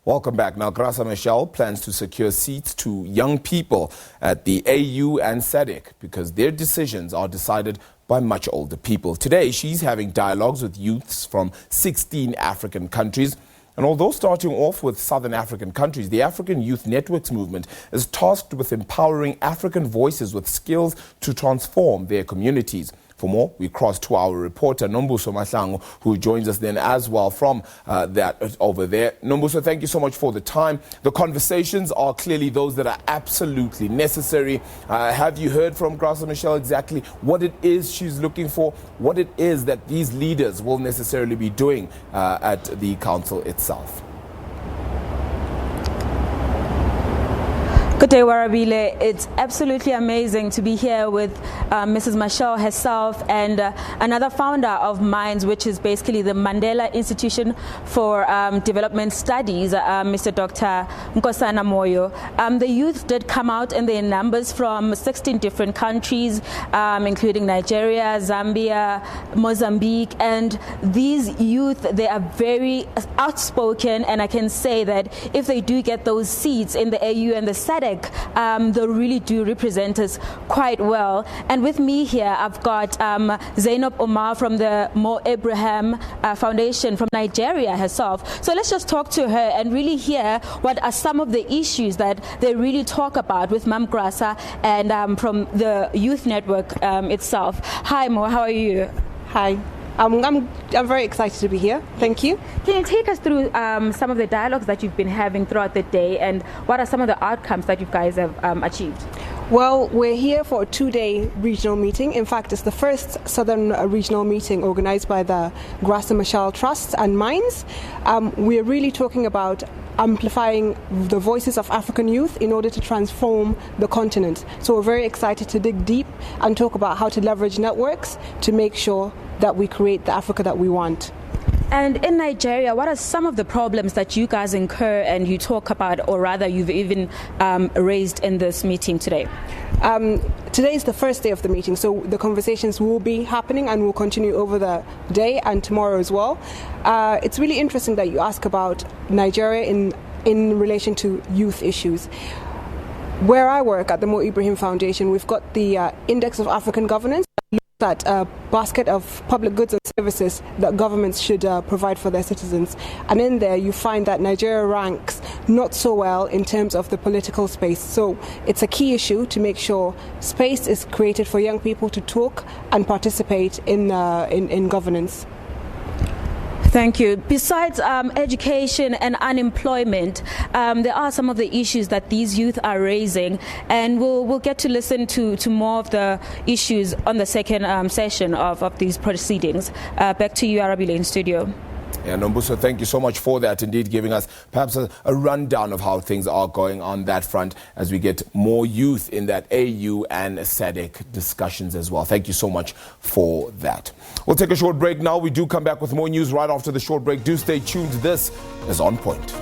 Welcome back. Now, Graça Machel plans to secure seats to young people at the AU and SADC because their decisions are decided by much older people. Today, she's having dialogues with youths from 16 African countries. And although starting off with Southern African countries, the African Youth Networks movement is tasked with empowering African voices with skills to transform their communities. For more, we cross to our reporter, Nombuso Mahlangu, who joins us then as well from that over there. Nombuso, thank you so much for the time. The conversations are clearly those that are absolutely necessary. Have you heard from Graça Machel exactly what it is she's looking for, what it is that these leaders will necessarily be doing at the council itself? Good day, Warabile. It's absolutely amazing to be here with Mrs. Machel herself and another founder of Minds, which is basically the Mandela Institution for Development Studies, Mr. Dr. Nkosana Moyo. The youth did come out in their numbers from 16 different countries, including Nigeria, Zambia, Mozambique, and these youth, they are very outspoken, and I can say that if they do get those seats in the AU and the SADC, they really do represent us quite well. And with me here, I've got Zainab Omar from the Mo Abraham Foundation from Nigeria herself. So let's just talk to her and really hear what are some of the issues that they really talk about with Mam Graça and from the Youth Network itself. Hi, Mo, how are you? Hi. I'm very excited to be here. Thank you. Can you take us through some of the dialogues that you've been having throughout the day, and what are some of the outcomes that you guys have achieved? Well, we're here for a 2-day regional meeting. In fact, it's the first Southern regional meeting organized by the Graça Machel Trust and Minds. We're really talking about amplifying the voices of African youth in order to transform the continent. So we're very excited to dig deep and talk about how to leverage networks to make sure that we create the Africa that we want. And in Nigeria, what are some of the problems that you guys incur and you talk about, or rather you've even raised in this meeting today? Today is the first day of the meeting, so the conversations will be happening and will continue over the day and tomorrow as well. It's really interesting that you ask about Nigeria in relation to youth issues. Where I work at the Mo Ibrahim Foundation, we've got the Index of African Governance, that a basket of public goods and services that governments should provide for their citizens. And in there you find that Nigeria ranks not so well in terms of the political space. So it's a key issue to make sure space is created for young people to talk and participate in governance. Thank you. Besides education and unemployment, there are some of the issues that these youth are raising, and we'll get to listen to more of the issues on the second session of these proceedings. Back to you, Arabile, in studio. Yeah, Nombuso, thank you so much for that, indeed giving us perhaps a rundown of how things are going on that front as we get more youth in that AU and SADC discussions as well. Thank you so much for that. We'll take a short break now. We do come back with more news right after the short break. Do stay tuned. This is On Point.